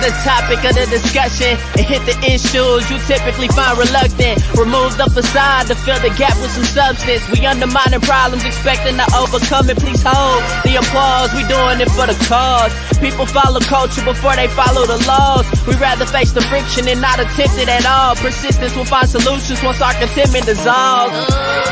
the topic of the discussion and hit the issues you typically find reluctant. Remove the facade to fill the gap with some substance. We undermining problems, expecting to overcome it. Please hold the applause. We doing it for the cause. People follow culture before they follow the laws. We rather face the friction and not attempt it at all. Persistence will find solutions once our contentment dissolves.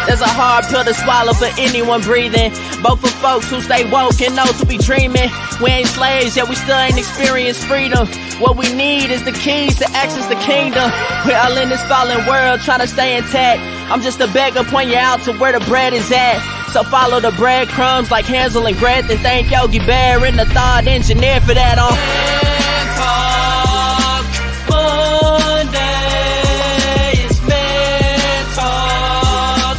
There's a hard pill to swallow for anyone breathing, both for folks who stay woke and those who be dreaming. We ain't slaves, yet we still ain't experienced freedom. What we need is the keys to access the kingdom. We're all in this fallen world trying to stay intact. I'm just a beggar, point you out to where the bread is at. So follow the breadcrumbs like Hansel and Gretel, and thank Yogi Bear and the thought engineer for that on Monday. It's Man Talk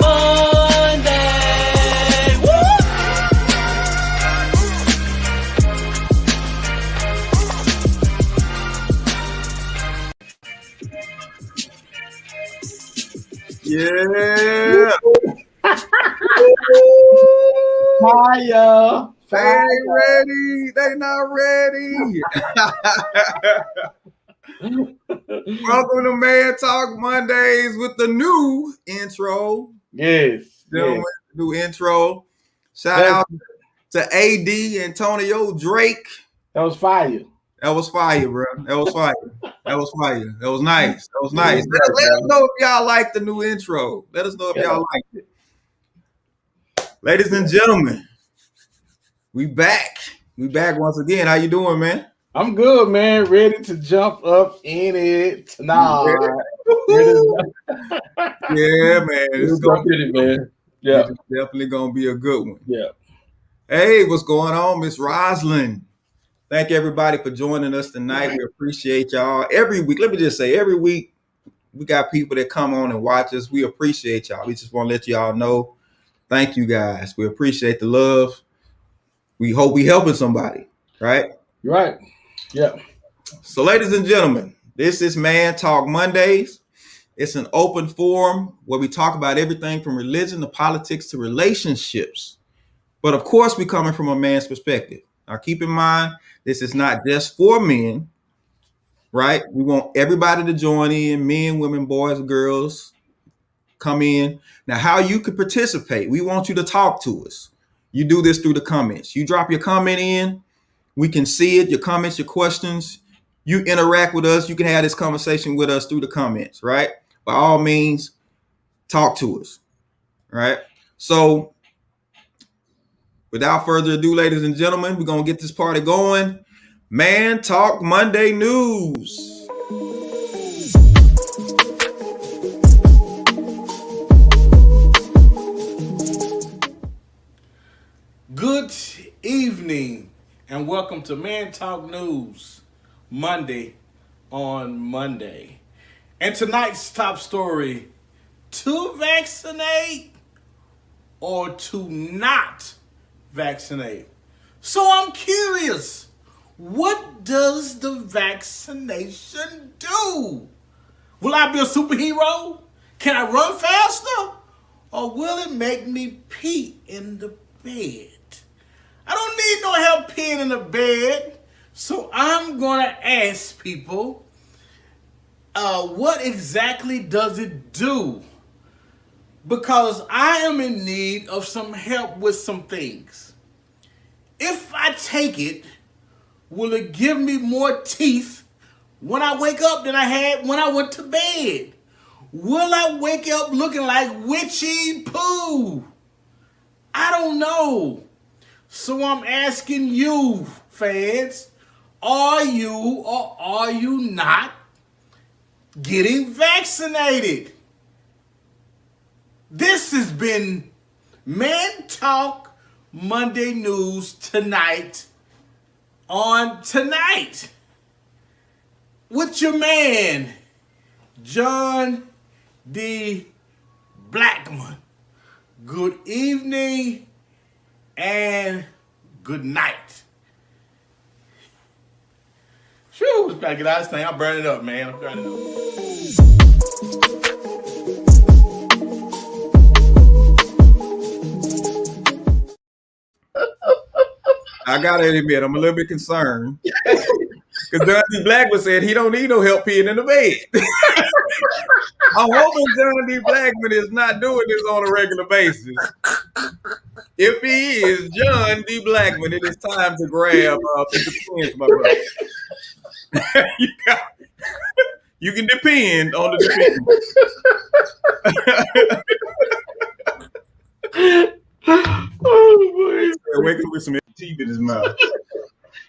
Monday. Woo! Yeah. Fire. They ain't ready. They not ready. Welcome to Man Talk Mondays with the new intro. Yes. Gentlemen, new intro. Shout out to AD Antonio Drake. That was fire. That was fire, bro. That was fire. That was fire. That was nice. That was nice. Let us know if y'all like the new intro. Let us know if y'all liked it. Ladies and gentlemen, we back. We back once again. How you doing, man? I'm good, man. Ready to jump up in it tonight. Yeah, man. It's gonna be, man. Yeah, it's definitely gonna be a good one. Yeah. Hey, what's going on, Miss Roslyn? Thank everybody for joining us tonight. We appreciate y'all. Every week, let me just say, every week we got people that come on and watch us. We appreciate y'all. We just want to let y'all know. Thank you guys. We appreciate the love. We hope we helping somebody, right? Right. Yeah. So, ladies and gentlemen, this is Man Talk Mondays. It's an open forum where we talk about everything from religion to politics to relationships. But of course, we're coming from a man's perspective. Now, keep in mind, this is not just for men, right? We want everybody to join in, men, women, boys, girls, come in. Now, how you can participate, we want you to talk to us. You do this through the comments. You drop your comment in. We can see it, your comments, your questions. You interact with us. You can have this conversation with us through the comments, right? By all means, talk to us, right? So without further ado, ladies and gentlemen, we're going to get this party going. Man Talk Monday News. Good evening and welcome to Man Talk News Monday on Monday. And tonight's top story, to vaccinate or to not vaccinate. So I'm curious, what does the vaccination do? Will I be a superhero? Can I run faster? Or will it make me pee in the bed? I don't need no help peeing in the bed. So I'm going to ask people, what exactly does it do? Because I am in need of some help with some things. If I take it, will it give me more teeth when I wake up than I had when I went to bed? Will I wake up looking like Witchy Pooh? I don't know. So I'm asking you, fans, are you or are you not getting vaccinated? This has been Man Talk Monday News tonight on Tonight with your man, John D. Blackman. Good evening and good night. Phew, just gotta get out of this thing. I'll burn it up, man. I'm burning it up. I gotta admit, I'm a little bit concerned. Because John D. Blackman said he don't need no help peeing in the bed. I'm hoping John D. Blackman is not doing this on a regular basis. If he is John D. Blackman, it is time to grab the pins, my brother. You can depend on the depend. Oh, boy. Wake up with some teeth in his mouth.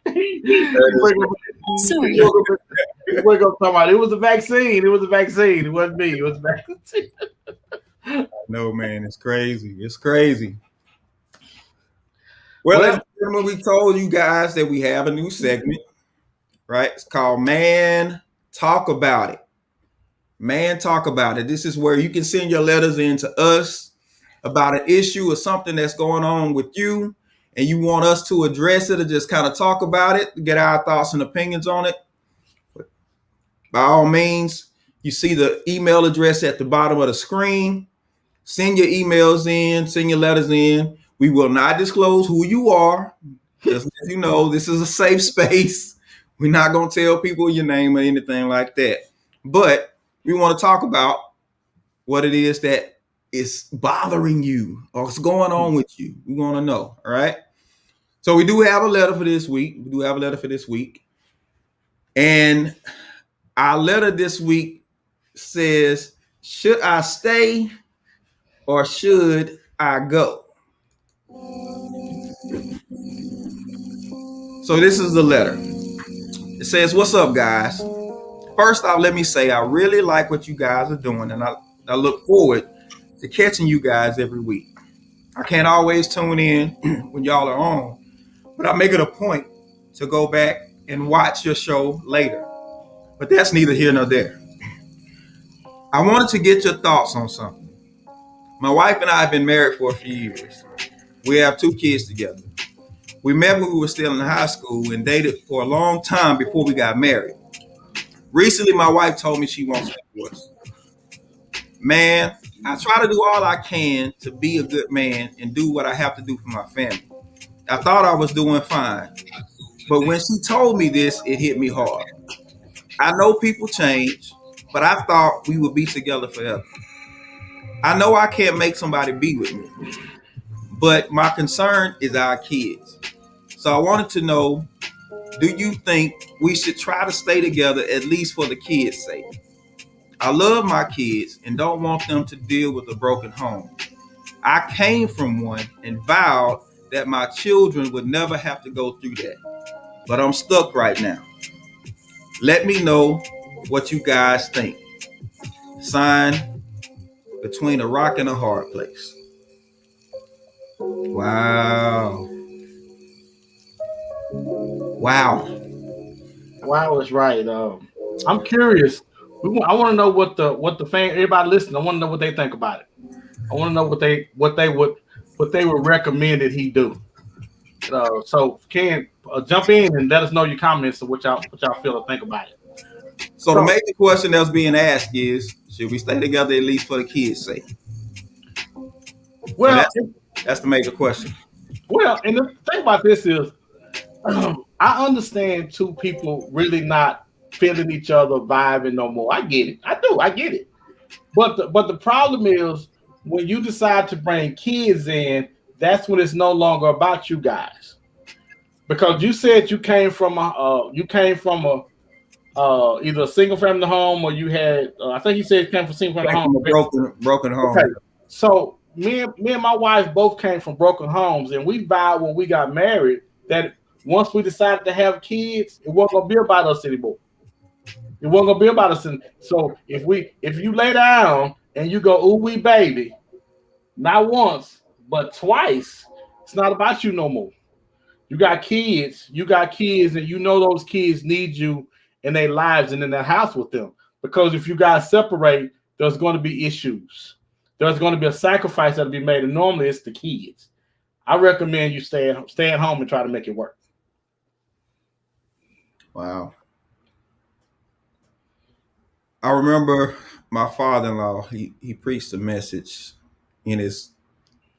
Sorry. He wake up talking about it was a vaccine. It was a vaccine. It wasn't me. It was a vaccine. No, man, it's crazy. It's crazy. Well, ladies and gentlemen, we told you guys that we have a new segment, right? It's called Man Talk About It. Man Talk About It. This is where you can send your letters in to us about an issue or something that's going on with you, and you want us to address it or just kind of talk about it, get our thoughts and opinions on it. By all means, you see the email address at the bottom of the screen. Send your emails in, send your letters in. We will not disclose who you are. Just let you know, this is a safe space. We're not going to tell people your name or anything like that. But we want to talk about what it is that is bothering you or what's going on with you. We want to know, all right? So we do have a letter for this week. And our letter this week says, should I stay or should I go? So this is the letter. It says, what's up, guys? First off, let me say I really like what you guys are doing, and I look forward to catching you guys every week. I can't always tune in when y'all are on, but I make it a point to go back and watch your show later. But that's neither here nor there. I wanted to get your thoughts on something. My wife and I have been married for a few years. We have 2 kids together. We met when we were still in high school and dated for a long time before we got married. Recently, my wife told me she wants a divorce. Man, I try to do all I can to be a good man and do what I have to do for my family. I thought I was doing fine. But when she told me this, it hit me hard. I know people change, but I thought we would be together forever. I know I can't make somebody be with me, but my concern is our kids. So I wanted to know, do you think we should try to stay together at least for the kids' sake? I love my kids and don't want them to deal with a broken home. I came from one and vowed that my children would never have to go through that. But I'm stuck right now. Let me know what you guys think. Signed, Between a Rock and a Hard Place. Wow. Wow is right. I'm curious. I want to know what the fan, everybody listening, I want to know what they think about it. I want to know what they would recommend that he do. So Ken, jump in and let us know your comments of what y'all feel or think about it. So the major question that's being asked is, should we stay together at least for the kids' sake? Well, that's the major question. Well, and the thing about this is, I understand 2 people really not feeling each other, vibing no more. I get it. I get it. But the problem is when you decide to bring kids in, that's when it's no longer about you guys. Because you said you came from a either a single family home or you had I think he said you came from a single family home. Broken home. Okay. So me and my wife both came from broken homes, and we vowed when we got married that once we decided to have kids, it wasn't gonna be about us anymore. It wasn't gonna be about us. And so if you lay down and you go, ooh wee baby, not once, but twice, it's not about you no more. You got kids, and you know those kids need you in their lives and in their house with them. Because if you guys separate, there's going to be issues. There's going to be a sacrifice that'll be made, and normally it's the kids. I recommend you stay at home and try to make it work. Wow. I remember my father-in-law, he preached a message, and it's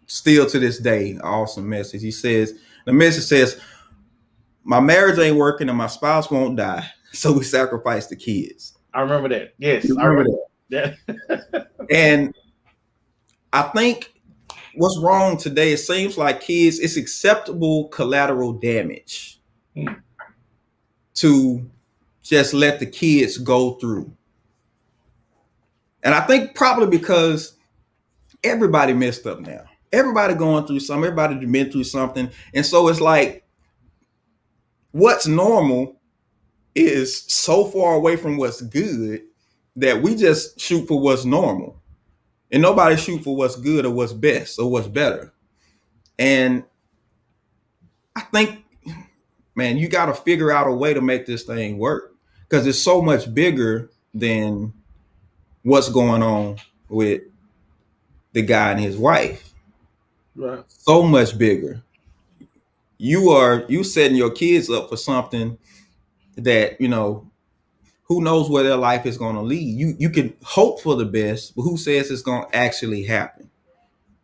still to this day, an awesome message. The message says, my marriage ain't working and my spouse won't die, so we sacrifice the kids. I remember that. Yes, You I remember remember that. And I think what's wrong today, it seems like kids, it's acceptable collateral damage to just let the kids go through. And I think probably because everybody messed up now. Everybody going through something, everybody been through something. And so it's like what's normal is so far away from what's good that we just shoot for what's normal. And nobody shoot for what's good or what's best or what's better. And I think, man, you got to figure out a way to make this thing work because it's so much bigger than what's going on with the guy and his wife. Right. So much bigger. You setting your kids up for something that, who knows where their life is going to lead. You can hope for the best, but who says it's going to actually happen?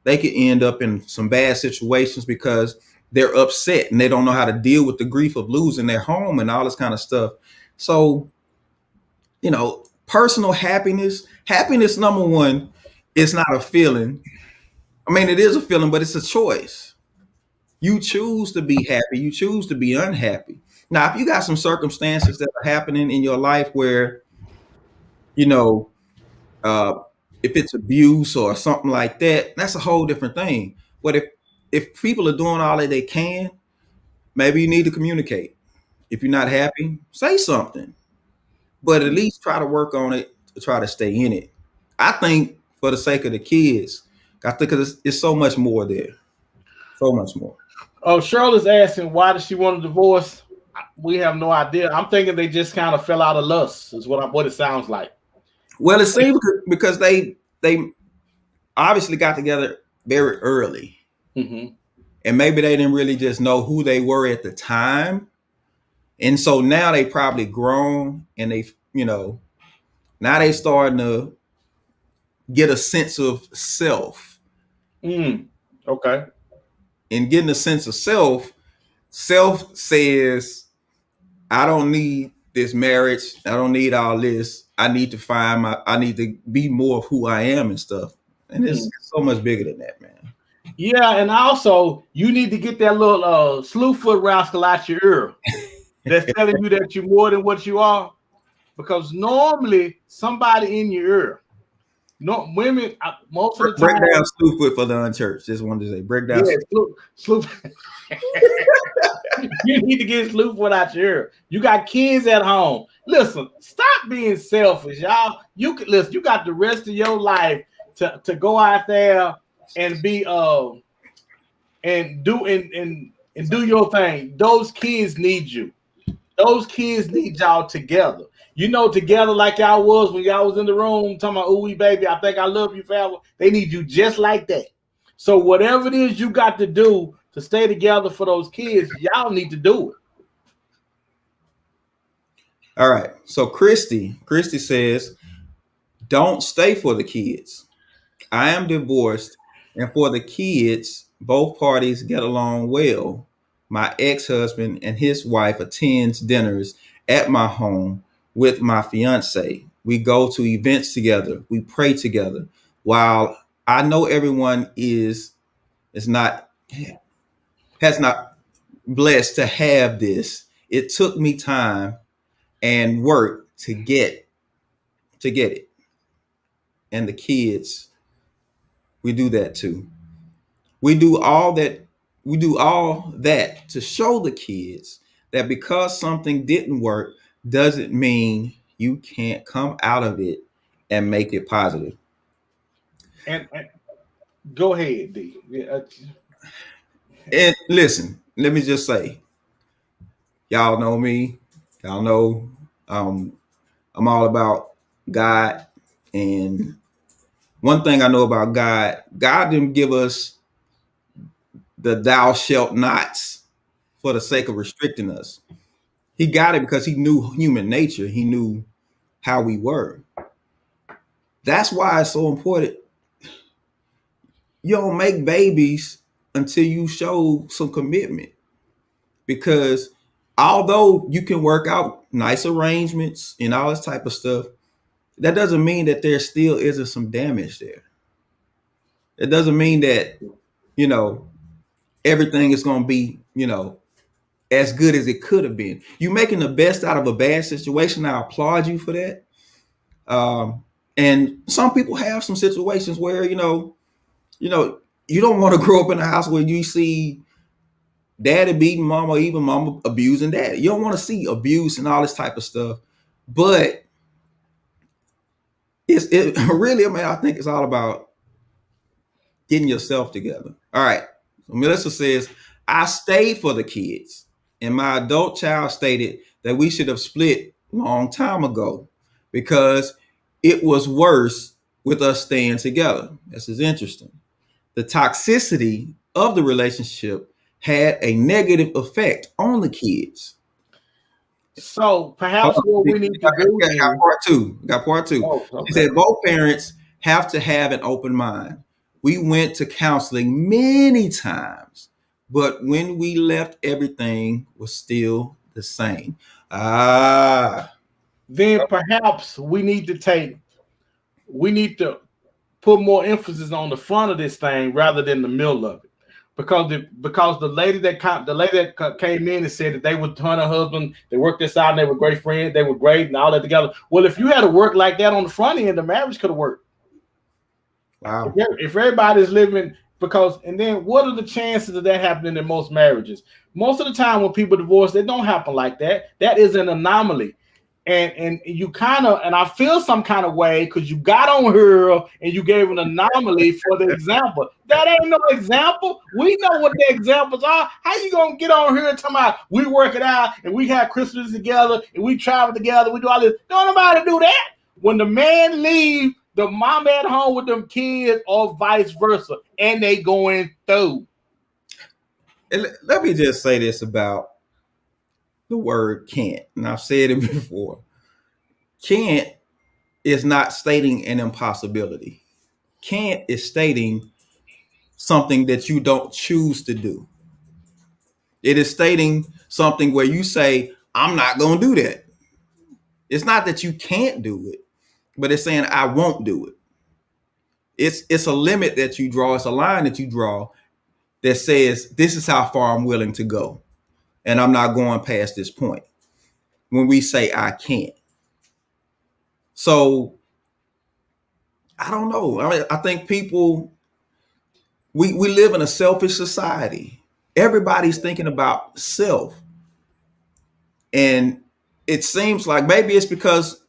They could end up in some bad situations because they're upset and they don't know how to deal with the grief of losing their home and all this kind of stuff. So, personal happiness, number one, is not a feeling. I mean, it is a feeling, but it's a choice. You choose to be happy. You choose to be unhappy. Now, if you got some circumstances that are happening in your life where, if it's abuse or something like that, that's a whole different thing. But if people are doing all that they can, maybe you need to communicate. If you're not happy, say something. But at least try to work on it to try to stay in it. I think for the sake of the kids, I think it's so much more there. So much more. Oh, Shirley's asking why does she want a divorce? We have no idea. I'm thinking they just kind of fell out of lust, is what it sounds like. Well, it seems because they obviously got together very early. Mm-hmm. And maybe they didn't really just know who they were at the time. And so now they probably grown and they, now they starting to get a sense of self. Okay. And getting a sense of self says, I don't need this marriage. I don't need all this. I need to be more of who I am and stuff. And it's so much bigger than that, man. Yeah, and also you need to get that little slewfoot rascal out your ear that's telling you that you're more than what you are. Because normally somebody in your ear, women most of the time. Break down slewfoot for the unchurched. Just wanted to say, break down. Yeah, slewfoot. You need to get slewfoot out your ear. You got kids at home. Listen, stop being selfish, y'all. You got the rest of your life to go out there and be and do your thing. Those kids need you. Those kids need y'all together. Together like y'all was when y'all was in the room talking about, ooh, baby, I think I love you forever. They need you just like that. So whatever it is you got to do to stay together for those kids, y'all need to do it. All right. So Christy says, don't stay for the kids. I am divorced, and for the kids, both parties get along well. My ex-husband and his wife attends dinners at my home with my fiance. We go to events together. We pray together. While I know everyone has not blessed to have this, it took me time and work to get it. And the kids, we do that too. We do all that to show the kids that because something didn't work doesn't mean you can't come out of it and make it positive. And go ahead, D. Yeah. And listen, let me just say, y'all know me. Y'all know I'm all about God. And one thing I know about God didn't give us the thou shalt nots for the sake of restricting us. He got it because he knew human nature. He knew how we were. That's why it's so important. You don't make babies until you show some commitment, because although you can work out nice arrangements and all this type of stuff, that doesn't mean that there still isn't some damage there. It doesn't mean that, you know, everything is going to be, you know, as good as it could have been. You making the best out of a bad situation. I applaud you for that. And some people have some situations where, you don't want to grow up in a house where you see daddy beating mama, or even mama abusing daddy. You don't want to see abuse and all this type of stuff. But it really, I mean, I think it's all about getting yourself together. All right. So Melissa says, I stayed for the kids, and my adult child stated that we should have split a long time ago because it was worse with us staying together. This is interesting. The toxicity of the relationship had a negative effect on the kids. So perhaps what we need to do got part two. Oh, okay. He said both parents have to have an open mind. We went to counseling many times, but when we left, everything was still the same. Then perhaps we need to put more emphasis on the front of this thing rather than the middle of it. Because the lady that came in and said that they would her and her husband, they worked this out and they were great friends, they were great and all that together. Well, if you had to work like that on the front end, the marriage could have worked. Wow. If everybody's living, and then what are the chances of that happening in most marriages? Most of the time when people divorce, they don't happen like that. That is an anomaly. And you and I feel some kind of way because you got on her and you gave an anomaly for the example. That ain't no example. We know what the examples are. How you gonna get on here and talk about we work it out and we have Christmas together and we travel together, we do all this? Don't nobody do that. When the man leaves, the mom at home with them kids or vice versa, and they going through. And let me just say this about the word can't, and I've said it before. Can't is not stating an impossibility. Can't is stating something that you don't choose to do. It is stating something where you say, I'm not going to do that. It's not that you can't do it, but it's saying I won't do it. It's a limit that you draw. It's a line that you draw that says, this is how far I'm willing to go. And I'm not going past this point when we say I can't. So I don't know. I mean, I think people, we live in a selfish society. Everybody's thinking about self. And it seems like maybe it's because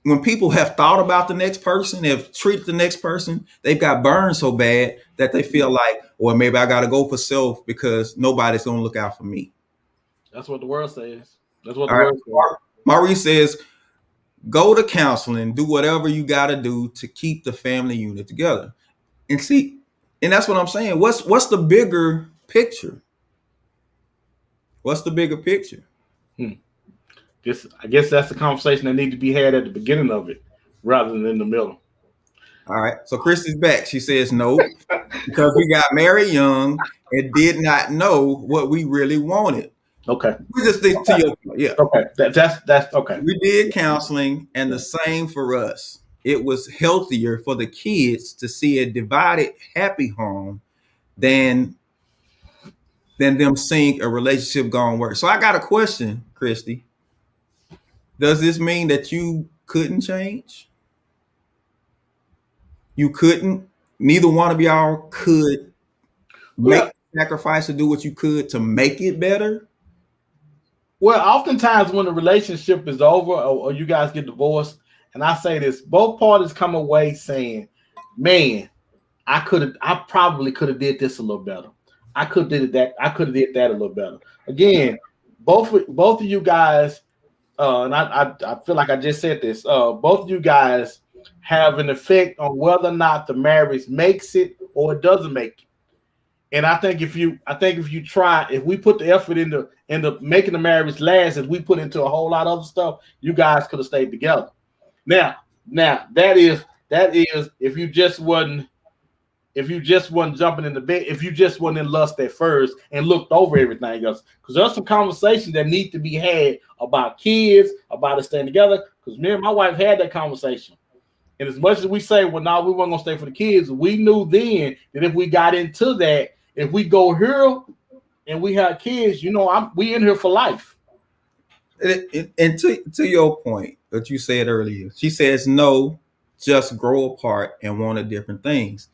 when people have thought about the next person, have treated the next person, they've got burned so bad that they feel like, well, maybe I got to go for self because nobody's going to look out for me. That's what the world says. That's what the world says. Maurice says, go to counseling, do whatever you got to do to keep the family unit together. And see, and that's what I'm saying. What's the bigger picture? What's the bigger picture? I guess that's the conversation that needs to be had at the beginning of it rather than in the middle. All right. So Christy's back. She says no, because we got married young and did not know what we really wanted. Okay. We just think to your point. Yeah. Okay. That's okay. We did counseling, and the same for us. It was healthier for the kids to see a divided, happy home than them seeing a relationship gone worse. So I got a question, Christy. Does this mean that you couldn't change? You couldn't? Neither one of y'all could make a sacrifice to do what you could to make it better? Well, oftentimes when the relationship is over or you guys get divorced, and I say this, both parties come away saying, man, I probably could have did this a little better. I could have did that a little better. Again, both of you guys, and I feel like I just said this, both of you guys have an effect on whether or not the marriage makes it or it doesn't make it. And I think if we put the effort into making the marriage last as we put into a whole lot of other stuff, you guys could have stayed together. Now that is if you just wasn't, if you just wasn't jumping in the bed, if you just wasn't in lust at first and looked over everything else. Because there's some conversations that need to be had about kids, about us staying together. Because me and my wife had that conversation. And as much as we say, well, no, we weren't going to stay for the kids, we knew then that if we got into that, if we go here and we have kids, we in here for life. And to your point that you said earlier, she says no, just grow apart and wanted different things.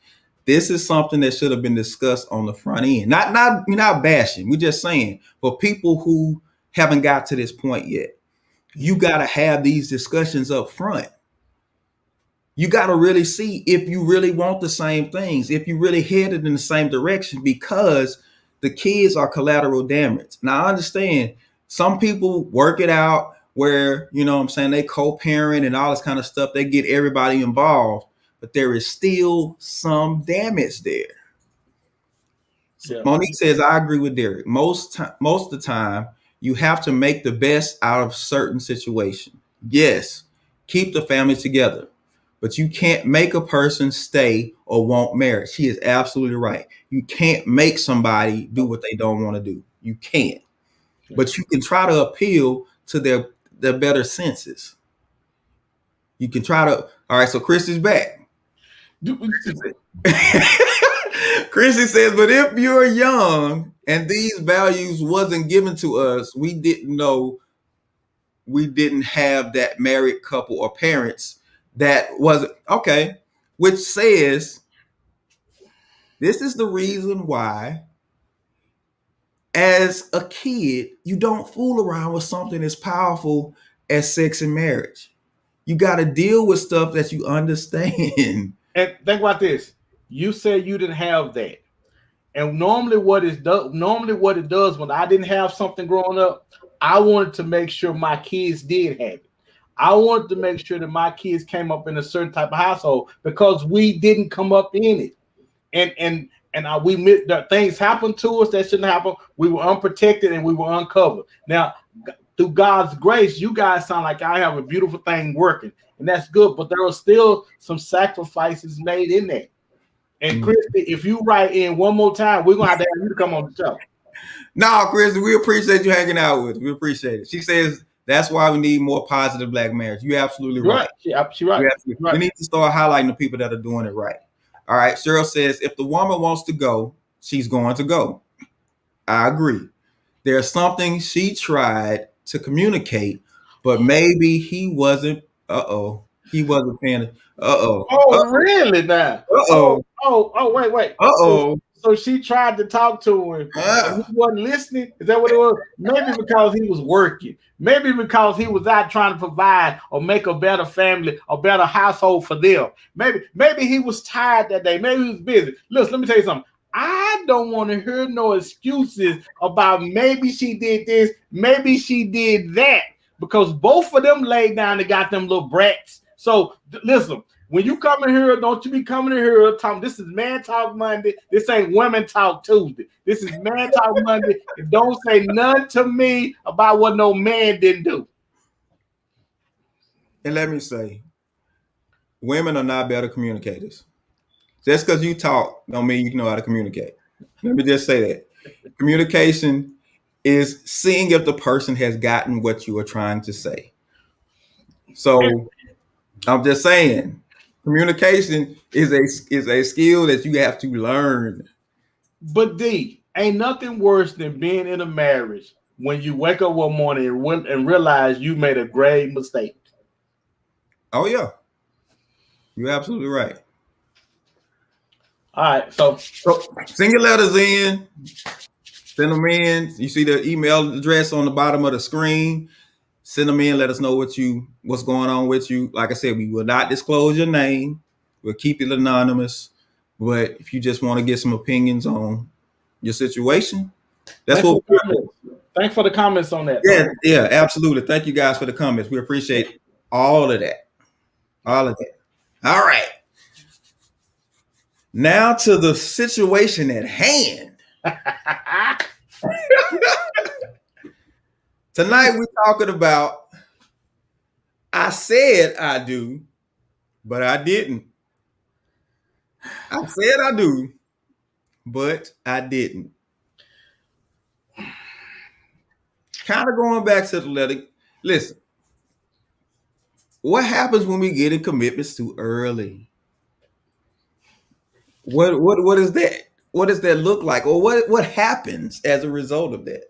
This is something that should have been discussed on the front end. We're not bashing. We're just saying for people who haven't got to this point yet, you got to have these discussions up front. You got to really see if you really want the same things, if you really headed in the same direction, because the kids are collateral damage. Now, I understand some people work it out where, they co-parent and all this kind of stuff. They get everybody involved, but there is still some damage there. Yeah. Monique says, I agree with Derek. Most of the time, you have to make the best out of certain situation. Yes, keep the family together. But you can't make a person stay or want marriage. She is absolutely right. You can't make somebody do what they don't want to do. You can't. But you can try to appeal to their better senses. You can try to. All right, so Chris is back. Chrissy says, but if you're young and these values wasn't given to us, we didn't know we didn't have that married couple or parents that wasn't okay, which says this is the reason why as a kid, you don't fool around with something as powerful as sex and marriage. You got to deal with stuff that you understand. And think about this. You said you didn't have that. And normally what it does when I didn't have something growing up, I wanted to make sure my kids did have it. I wanted to make sure that my kids came up in a certain type of household because we didn't come up in it. And we admit that things happened to us that shouldn't happen. We were unprotected and we were uncovered. Now, through God's grace, you guys sound like I have a beautiful thing working, and that's good. But there are still some sacrifices made in that. And Chris, if you write in one more time, we're gonna have to have you to come on the show. No, Chris, we appreciate you hanging out with us. We appreciate it. She says that's why we need more positive black marriage. You're absolutely right. She's right. We need to start highlighting the people that are doing it right. All right. Cheryl says, if the woman wants to go, she's going to go. I agree. There's something she tried to communicate, but maybe he wasn't. He wasn't paying. Really now? Wait. So she tried to talk to him. And he wasn't listening. Is that what it was? Maybe because he was working. Maybe because he was out trying to provide or make a better family, a better household for them. Maybe he was tired that day. Maybe he was busy. Listen, let me tell you something. I don't want to hear no excuses about maybe she did this, maybe she did that, because both of them laid down and got them little brats. So listen, when you come in here, don't you be coming in here talking, this is Man Talk Monday. This ain't Women Talk Tuesday. This is Man Talk Monday. And don't say nothing to me about what no man didn't do. And let me say, women are not better communicators. Just because you talk don't mean you can know how to communicate. Let me just say that. Communication is seeing if the person has gotten what you are trying to say. So I'm just saying, communication is a skill that you have to learn. But D, ain't nothing worse than being in a marriage when you wake up one morning and realize you made a grave mistake. Oh yeah, you're absolutely right. All right, so send your letters in, send them in. You see the email address on the bottom of the screen. Send them in. Let us know what's going on with you. Like I said, we will not disclose your name. We'll keep it anonymous. But if you just want to get some opinions on your situation, that's what we're doing. Thanks for the comments on that. Yeah, absolutely. Thank you guys for the comments. We appreciate all of that. All right. Now to the situation at hand. Tonight we're talking about I said I do, but I didn't. I said I do, but I didn't. Kind of going back to the letter. Listen, what happens when we get in commitments too early? What is that? What does that look like, or what happens as a result of that?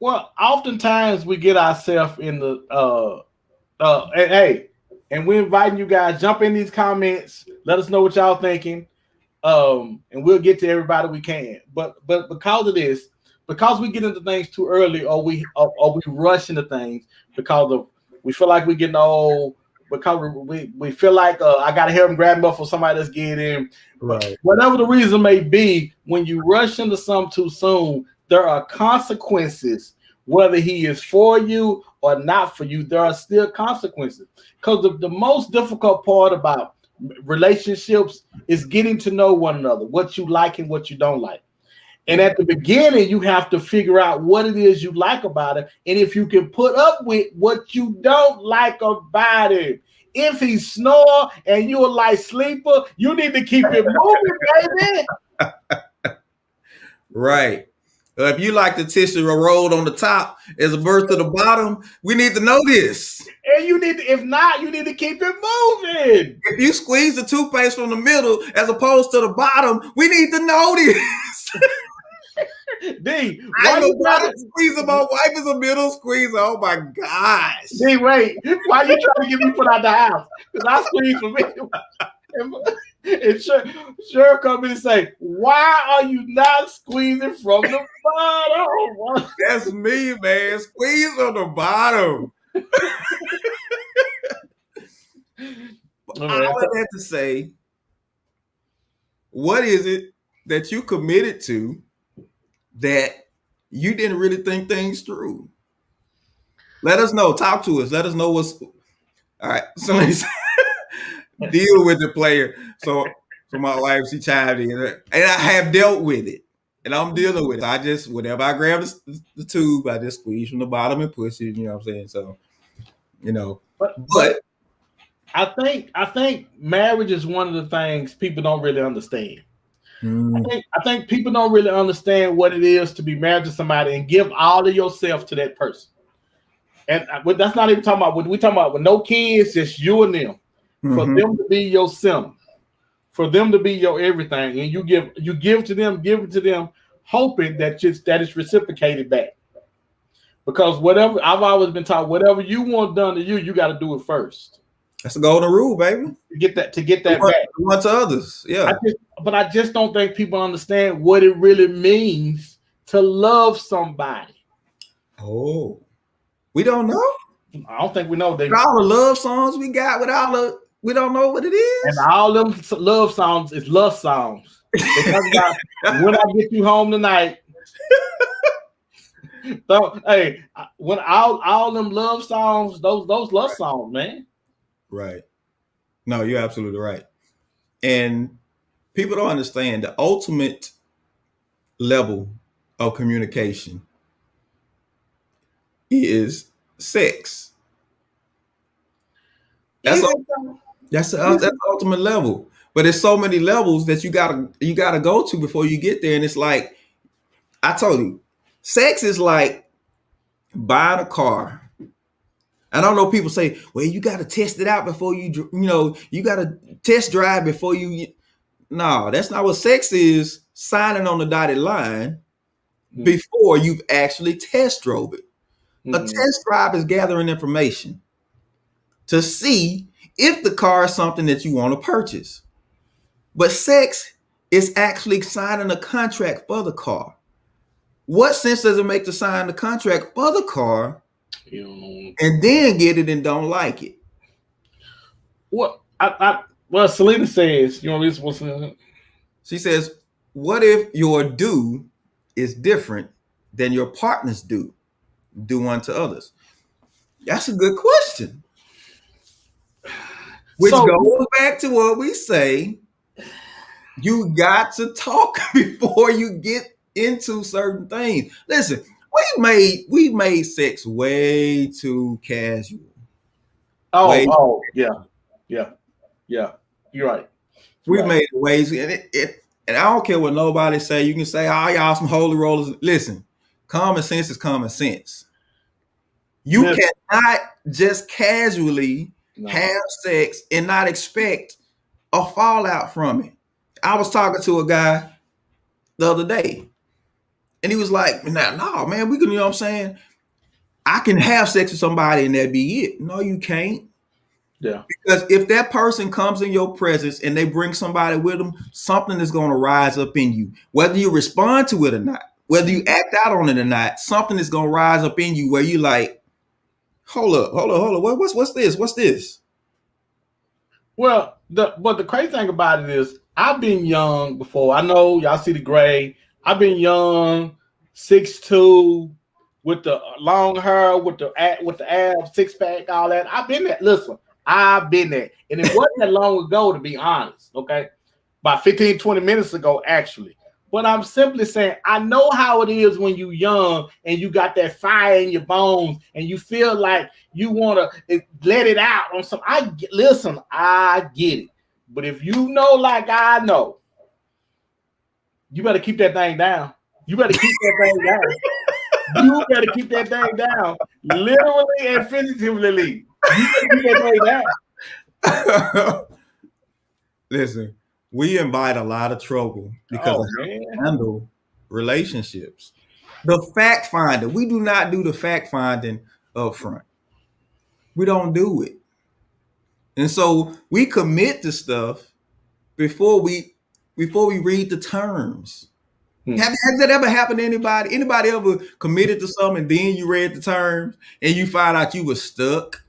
Well, oftentimes we get ourselves in the and hey, and we're inviting you guys, jump in these comments, let us know what y'all thinking. And we'll get to everybody we can. But because of this, because we get into things too early, or we rush into things because of we feel like we're getting old, because we feel like I gotta help him grab him up for somebody that's getting in. Right. Whatever the reason may be, when you rush into something too soon, there are consequences. Whether he is for you or not for you, there are still consequences. Because the most difficult part about relationships is getting to know one another, what you like and what you don't like. And at the beginning, you have to figure out what it is you like about it, and if you can put up with what you don't like about him. If he snore and you're a light sleeper, you need to keep it moving, baby. Right. If you like the tissue rolled on the top as a birth to the bottom, we need to know this. And you need to, if not, you need to keep it moving. If you squeeze the toothpaste from the middle as opposed to the bottom, we need to know this. D, I know bottom squeezer, my wife is a middle squeezer. Oh my gosh. D, wait. Why you trying to get me put out the house? Because I squeeze for me. And sure come in and say, why are you not squeezing from the bottom? That's me, man. Squeeze on the bottom. I would have to say, what is it that you committed to that you didn't really think things through? Let us know. Talk to us. Let us know what's all right. So deal with the player. So my wife, she chimed in, and I have dealt with it, and I'm dealing with it. I just, whenever I grab the tube, I just squeeze from the bottom and push it. You know what I'm saying? So, but I think marriage is one of the things people don't really understand. I think people don't really understand what it is to be married to somebody and give all of yourself to that person. And that's not even talking about when we talking about with no kids, just you and them. For them to be your sim, for them to be your everything, and you give to them, hoping that it's reciprocated back. Because whatever I've always been taught, whatever you want done to you, you got to do it first. That's the golden rule, baby. To get that back. Want to others, yeah. But I just don't think people understand what it really means to love somebody. Oh, we don't know. I don't think we know. All the love songs we got we don't know what it is. And all them love songs is love songs. When I get you home tonight. So, hey, when all them love songs, those love songs, man. Right. No, you're absolutely right. And people don't understand the ultimate level of communication is sex. That's the ultimate level. But there's so many levels that you gotta go to before you get there. And it's like, I told you, sex is like buying a car. I don't know. People say, well, you got to test it out before you got to test drive before you. No, that's not what sex is. Signing on the dotted line before you've actually test drove it. A test drive is gathering information to see if the car is something that you want to purchase. But sex is actually signing a contract for the car. What sense does it make to sign the contract for the car and then get it and don't like it? Well, Selena says, what's she says, what if your do is different than your partner's do unto others? That's a good question. Which goes back to what we say, you got to talk before you get into certain things. Listen, we made sex way too casual. Yeah. You're right. We've made ways, and and I don't care what nobody say. You can say, "Oh, y'all some holy rollers." Listen, common sense is common sense. You cannot just casually have sex and not expect a fallout from it. I was talking to a guy the other day, and he was like, no, man, we can, you know what I'm saying? I can have sex with somebody and that be it. No, you can't. Yeah. Because if that person comes in your presence and they bring somebody with them, something is going to rise up in you. Whether you respond to it or not, whether you act out on it or not, something is going to rise up in you where you like, hold up. What's this? What's this? Well, but the crazy thing about it is I've been young before. I know y'all see the gray. I've been young, 6'2", with the long hair, with the abs, 6-pack, all that. I've been there. Listen, I've been there. And it wasn't that long ago, to be honest. Okay. About 15, 20 minutes ago, actually. But I'm simply saying, I know how it is when you're young and you got that fire in your bones and you feel like you want to let it out on some. I get it. But if you know, like I know, you better keep that thing down. You better keep that thing down. You better keep that thing down, literally and figuratively. You better keep that thing down. Listen, we invite a lot of trouble because of how we handle relationships. The fact finder, we do not do the fact finding up front. We don't do it. And so we commit to stuff before we read the terms. Has that ever happened to anybody? Anybody ever committed to something and then you read the terms and you find out you were stuck?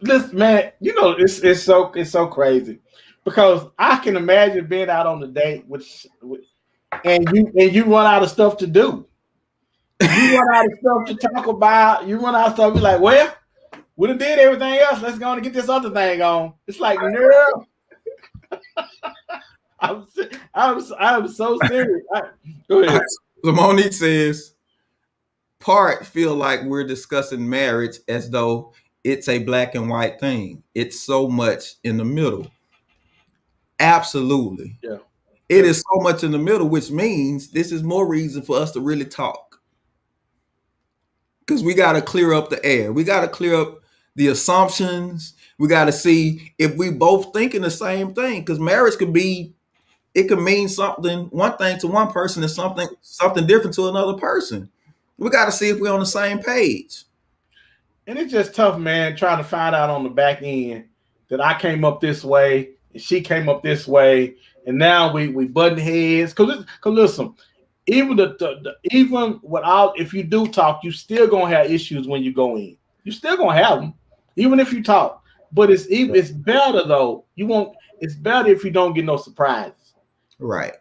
This man, you know, it's so crazy because I can imagine being out on a date and you run out of stuff to do. You run out of stuff to talk about. You run out of stuff. You're like, well, we done did everything else. Let's go and get this other thing on. It's like, no. I'm so serious. Go ahead. So Monique says, part feel like we're discussing marriage as though it's a black and white thing. It's so much in the middle. Absolutely. Yeah. It is so much in the middle, which means this is more reason for us to really talk. Because we got to clear up the air. We got to clear up the assumptions. We got to see if we both thinking the same thing. Because marriage could mean something, one thing to one person and something different to another person. We got to see if we're on the same page. And it's just tough, man, trying to find out on the back end that I came up this way and she came up this way, and now we button heads. Cause listen, even even without, if you do talk, you still gonna have issues when you go in. You still gonna have them, even if you talk. But it's better though. It's better if you don't get no surprises. Right.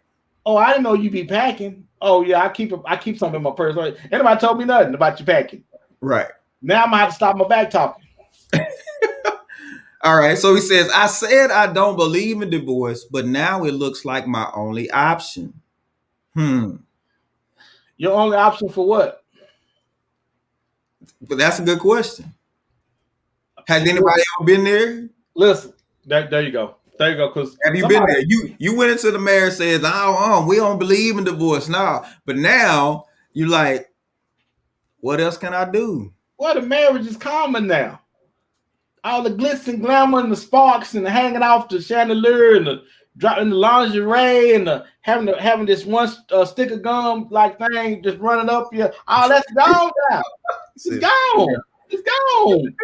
Oh, I didn't know you be packing. Oh yeah, I keep something in my purse. Anybody told me nothing about you packing. Right. Now I'm gonna have to stop my back talking. All right. So he says, I said I don't believe in divorce, but now it looks like my only option. Your only option for what? But that's a good question. Has anybody ever been there? Listen, there you go. There you go. Because have you been there? You went into the marriage, says, we don't believe in divorce now. But now you like, what else can I do? Well, the marriage is common now. All the glitz and glamour and the sparks and the hanging off the chandelier and the dropping the lingerie and the having this one stick of gum like thing just running up here. All that's gone now. It's gone. It's gone.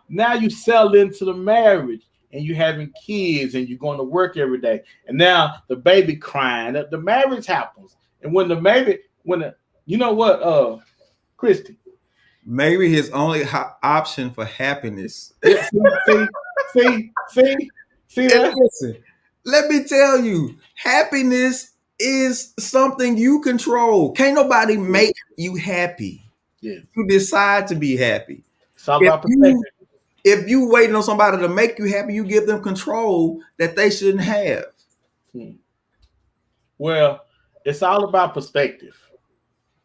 Now you settle into the marriage and you having kids and you're going to work every day. And now the baby crying. The marriage happens. And you know what, Christy? Maybe his only option for happiness. Yeah, see that? Listen, let me tell you, happiness is something you control. Can't nobody make you happy. Yeah. You decide to be happy. It's all about perspective. If you waiting on somebody to make you happy, you give them control that they shouldn't have. Well, it's all about perspective.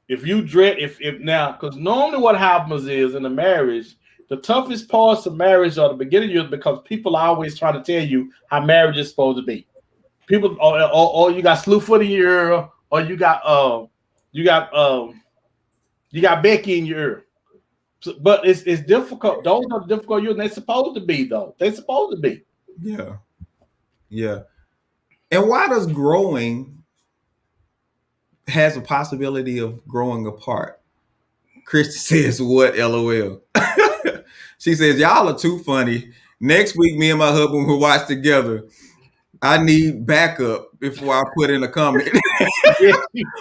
If you dread, if now, because normally what happens is in a marriage, The toughest parts of marriage are the beginning years because people are always trying to tell you how marriage is supposed to be. People, or you got slew foot in your ear, or you got Becky in your ear. So, but it's difficult. Those are the difficult years. They're supposed to be though. They're supposed to be. Yeah. Yeah. And why does growing has a possibility of growing apart? Christy says, what? LOL. She says, y'all are too funny. Next week, me and my husband will watch together. I need backup before I put in a comment.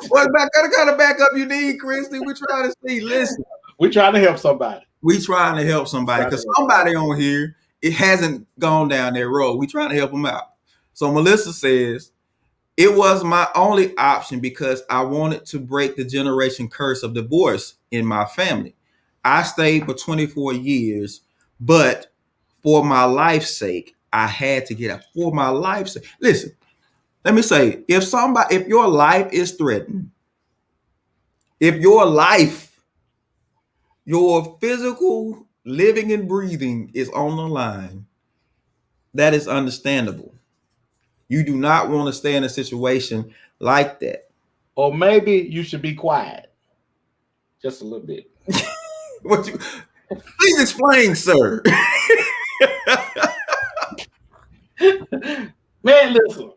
What kind of backup you need, Christy? We're trying to see. Listen. We're trying to help somebody. We trying to help somebody because somebody on here, it hasn't gone down that road. We trying to help them out. So Melissa says, it was my only option because I wanted to break the generation curse of divorce in my family. I stayed for 24 years, but for my life's sake, I had to get out. For my life's sake. Listen, let me say, if your life is threatened, if your physical living and breathing is on the line, that is understandable. You do not want to stay in a situation like that. Or maybe you should be quiet. Just a little bit. Please explain, sir. Man, listen.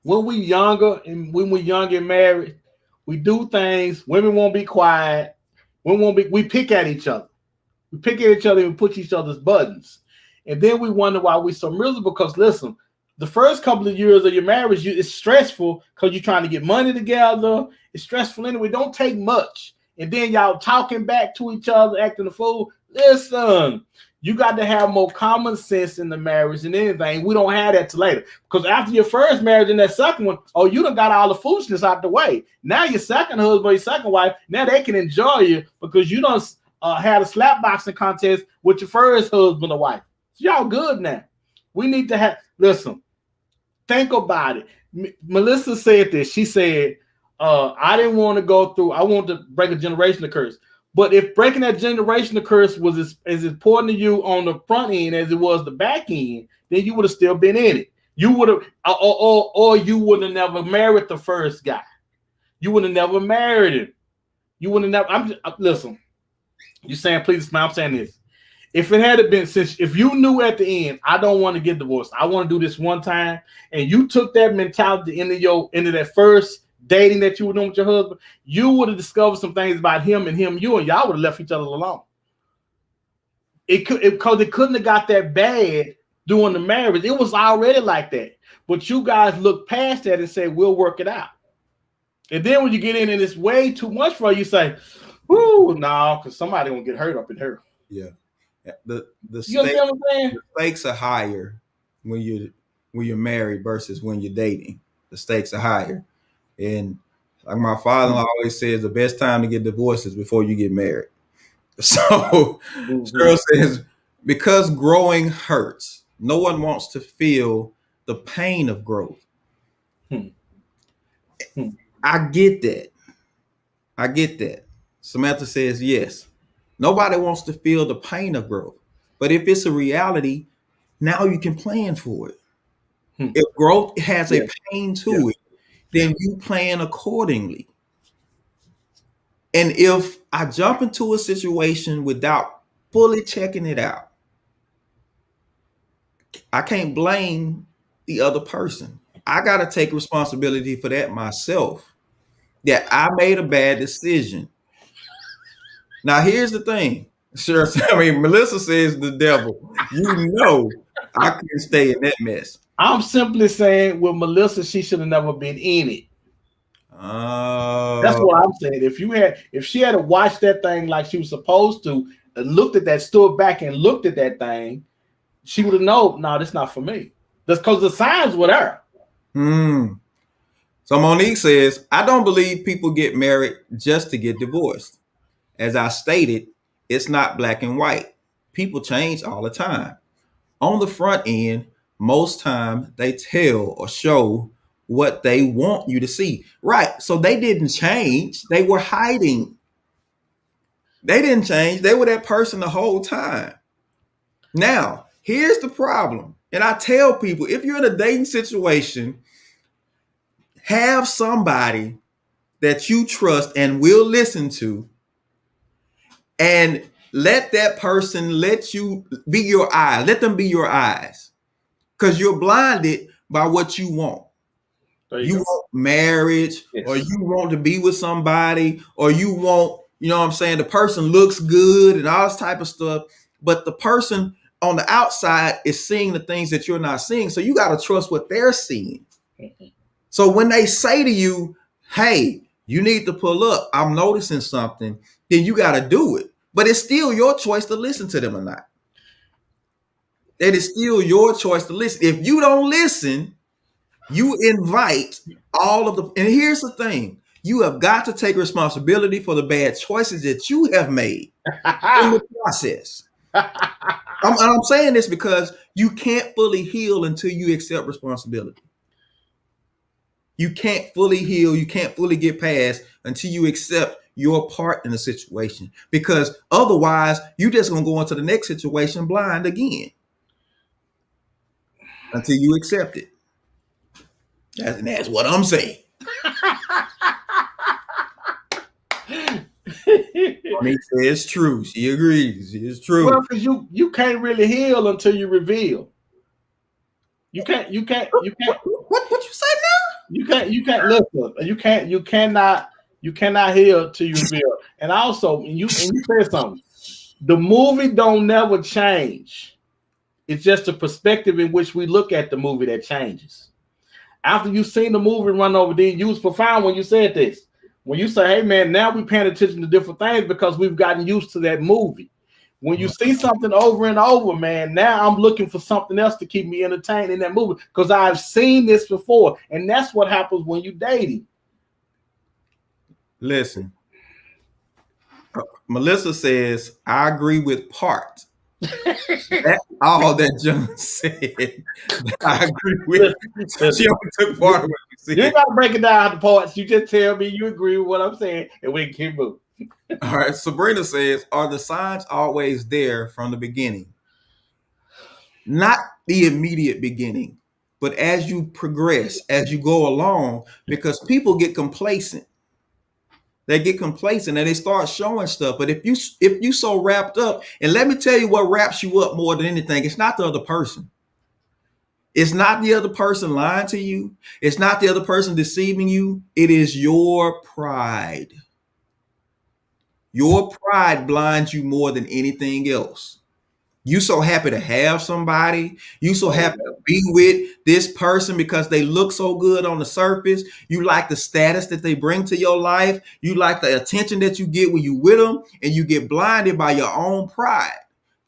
When we younger and married, we do things. Women won't be quiet. We pick at each other. We pick at each other and we push each other's buttons. And then we wonder why we're so miserable. Because listen, the first couple of years of your marriage, it's stressful because you're trying to get money together. It's stressful anyway. Don't take much. And then y'all talking back to each other, acting a fool. Listen, you got to have more common sense in the marriage than anything. We don't have that till later. Because after your first marriage and that second one, you done got all the foolishness out the way. Now your second husband, your second wife, now they can enjoy you because you done had a slap boxing contest with your first husband or wife. So y'all good now. We need to have, listen, think about it. Melissa said this. She said, I didn't want to go through, I wanted to break a generational curse. But if breaking that generational curse was as important to you on the front end as it was the back end, then you would have still been in it. You would have, or you would have never married the first guy. You would have never married him. You would have never, listen, you're saying, please, I'm saying this. If it had been, if you knew at the end, I don't want to get divorced, I want to do this one time, and you took that mentality into that first dating that you were doing with your husband, you would have discovered some things about him, and y'all would have left each other alone. Because it couldn't have got that bad during the marriage. It was already like that. But you guys look past that and say, we'll work it out. And then when you get in and it's way too much for you, say, whoo, no, because somebody gonna get hurt up in her. Yeah. The stakes are higher when you're married versus when you're dating. The stakes are higher. And like my father-in-law always says, the best time to get divorced is before you get married. So Cheryl says, because growing hurts, no one wants to feel the pain of growth. I get that. Samantha says, yes. Nobody wants to feel the pain of growth. But if it's a reality, now you can plan for it. If growth has a pain to it, then you plan accordingly. And if I jump into a situation without fully checking it out, I can't blame the other person. I got to take responsibility for that myself, that I made a bad decision. Now, here's the thing. Sure, Melissa says the devil. You know I couldn't stay in that mess. I'm simply saying with Melissa, she should have never been in it. That's what I'm saying. If she had to watch that thing like she was supposed to, and looked at that, stood back and looked at that thing, she would have known, no, that's not for me. That's because the signs were there. So Monique says, I don't believe people get married just to get divorced. As I stated, it's not black and white. People change all the time. On the front end, most time they tell or show what they want you to see. Right. So they didn't change. They were hiding. They didn't change. They were that person the whole time. Now, here's the problem. And I tell people, if you're in a dating situation, have somebody that you trust and will listen to, and let that person let you be your eyes. Let them be your eyes. Because you're blinded by what you want. You want marriage, Yes. or you want to be with somebody, or you want, you know what I'm saying, the person looks good and all this type of stuff. But the person on the outside is seeing the things that you're not seeing. So you got to trust what they're seeing. So when they say to you, hey, you need to pull up, I'm noticing something, then you got to do it. But it's still your choice to listen to them or not. It is still your choice to listen. If you don't listen, you invite all of the, and here's the thing, you have got to take responsibility for the bad choices that you have made in the process. I'm saying this because you can't fully heal until you accept responsibility. You can't fully heal, you can't fully get past until you accept your part in the situation, because otherwise you just gonna go into the next situation blind again until you accept it. That's what I'm saying. She says true. She agrees. It's true. Well, because you can't really heal until you reveal. You can't. What you say now? You can't listen. You cannot heal till you reveal. And also, you said something. The movie don't never change. It's just the perspective in which we look at the movie that changes. After you've seen the movie run over, then you was profound when you said this. When you say, hey man, now we're paying attention to different things because we've gotten used to that movie. When you see something over and over, man, now I'm looking for something else to keep me entertained in that movie because I've seen this before. And that's what happens when you're dating. Listen, Melissa says, I agree with part. That's all that John said. I agree with. She only took part of what you said. You ain't got to break it down to parts. You just tell me you agree with what I'm saying, and we can keep moving. All right. Sabrina says, are the signs always there from the beginning? Not the immediate beginning, but as you progress, as you go along, because people get complacent. They get complacent and they start showing stuff. But if you so wrapped up, and let me tell you what wraps you up more than anything, it's not the other person. It's not the other person lying to you. It's not the other person deceiving you. It is your pride. Your pride blinds you more than anything else. You so happy to have somebody. You so happy to be with this person because they look so good on the surface. You like the status that they bring to your life. You like the attention that you get when you with them, and you get blinded by your own pride.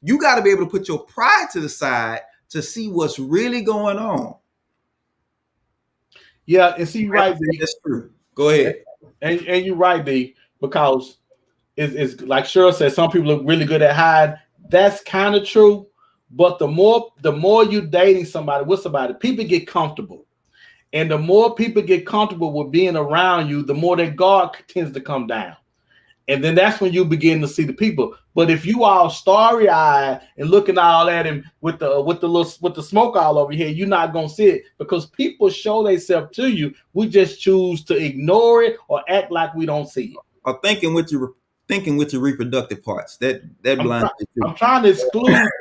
You got to be able to put your pride to the side to see what's really going on. Yeah, and see, right, D. That's true. Go ahead. And you're right, D, because it's like Cheryl said, some people look really good at hiding. That's kind of true, but the more you dating somebody with somebody, people get comfortable, and the more people get comfortable with being around you, the more that guard tends to come down, and then that's when you begin to see the people. But if you all starry-eyed and looking all at him with the smoke all over here, you're not gonna see it because people show themselves to you. We just choose to ignore it or act like we don't see it. Or thinking with your reproductive parts. That blinds you too. I'm trying to exclude that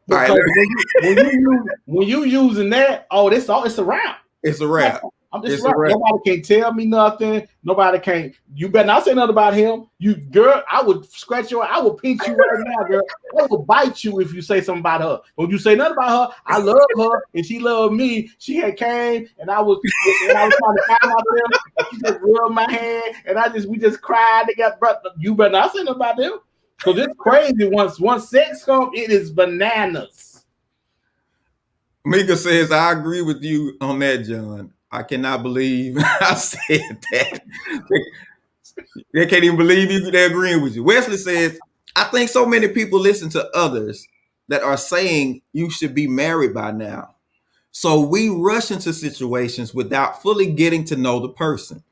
because when you using that, it's a wrap. It's a wrap. It's a wrap. Nobody can tell me nothing. Nobody can. You better not say nothing about him. You girl, I would scratch your. I would pinch you right now, girl. I would bite you if you say something about her. When you say nothing about her, I love her and she loved me. She had came and I was trying to find myself. And she just rubbed my hand and we just cried. They got you better not say nothing about them. Because it's crazy. Once sex comes, it is bananas. Mika says, I agree with you on that, John. I cannot believe I said that. They can't even believe they're agreeing with you. Wesley says, I think so many people listen to others that are saying you should be married by now. So we rush into situations without fully getting to know the person.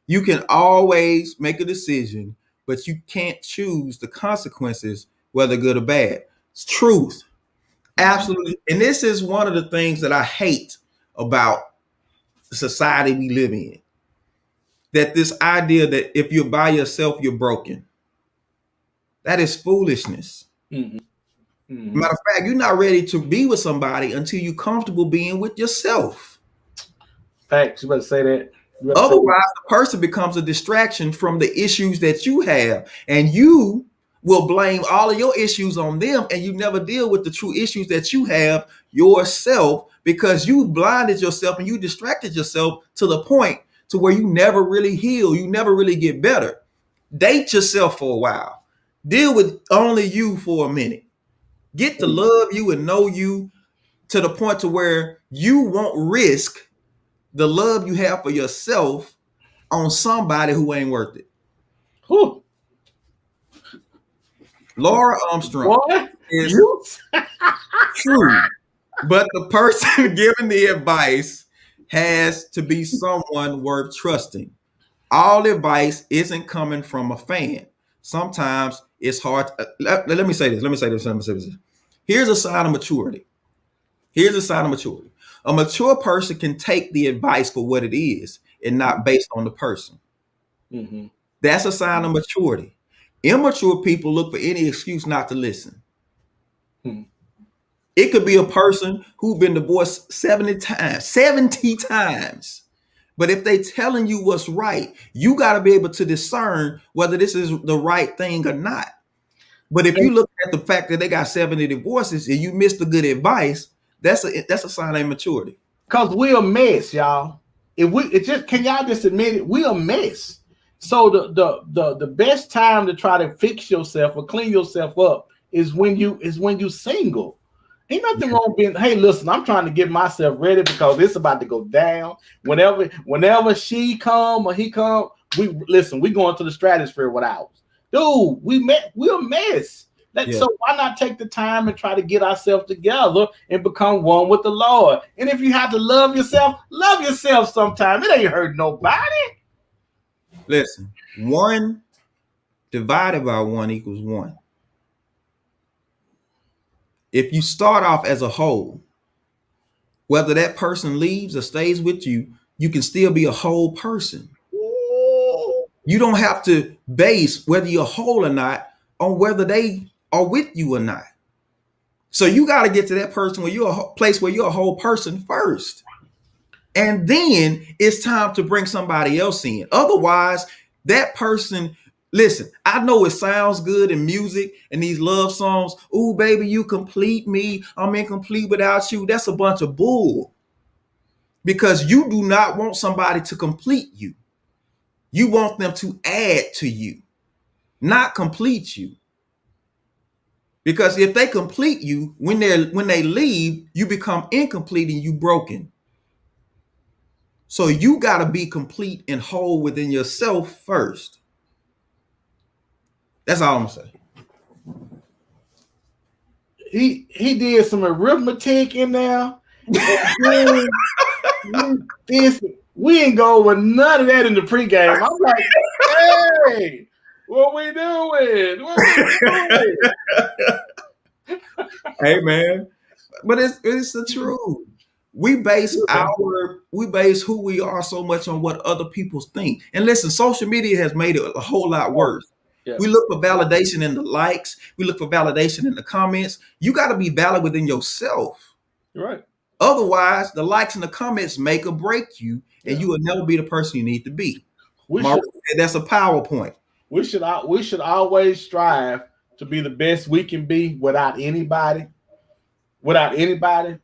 You can always make a decision but you can't choose the consequences, whether good or bad. It's truth. Absolutely. And this is one of the things that I hate about the society we live in. That this idea that if you're by yourself, you're broken. That is foolishness. Mm-hmm. Mm-hmm. Matter of fact, you're not ready to be with somebody until you're comfortable being with yourself. Facts. You better say that. Otherwise, the person becomes a distraction from the issues that you have, and you will blame all of your issues on them, and you never deal with the true issues that you have yourself because you blinded yourself and you distracted yourself to the point to where you never really heal, you never really get better. Date yourself for a while. Deal with only you for a minute. Get to love you and know you to the point to where you won't risk the love you have for yourself on somebody who ain't worth it. Whew. Laura Armstrong is true, but the person giving the advice has to be someone worth trusting. All advice isn't coming from a fan. Sometimes it's hard. Let me say this. Here's a sign of maturity. A mature person can take the advice for what it is and not based on the person. Mm-hmm. That's a sign of maturity. Immature people look for any excuse not to listen. Mm-hmm. It could be a person who's been divorced 70 times. But if they telling you what's right, you got to be able to discern whether this is the right thing or not. But if you look at the fact that they got 70 divorces and you missed the good advice, that's a sign of immaturity. Because we're a mess, y'all. Can y'all just admit it? We're a mess. So the best time to try to fix yourself or clean yourself up is when you single. Ain't nothing wrong being, hey, listen, I'm trying to get myself ready because it's about to go down. Whenever she come or he come, we going to the stratosphere with ours. Dude, we're a mess. So why not take the time and try to get ourselves together and become one with the Lord? And if you have to love yourself sometime. It ain't hurt nobody. Listen, 1 divided by 1 equals 1. If you start off as a whole, whether that person leaves or stays with you, you can still be a whole person. You don't have to base whether you're whole or not on whether they are with you or not. So you got to get to that person where you're a place where you're a whole person first. And then it's time to bring somebody else in. Otherwise, that person, listen, I know it sounds good in music and these love songs. Ooh, baby, you complete me. I'm incomplete without you. That's a bunch of bull. Because you do not want somebody to complete you. You want them to add to you, not complete you. Because if they complete you, when they leave, you become incomplete and you broken. So you got to be complete and whole within yourself first. That's all I'm gonna say. He did some arithmetic in there. We ain't go with none of that in the pregame. I'm like, hey, what we doing? Hey man, but it's the truth. We base who we are so much on what other people think. And listen, social media has made it a whole lot worse. Yeah. We look for validation in the likes. We look for validation in the comments. You got to be valid within yourself. Right. Otherwise, the likes and the comments make or break you, and you will never be the person you need to be. That's a PowerPoint. We should always strive to be the best we can be without anybody,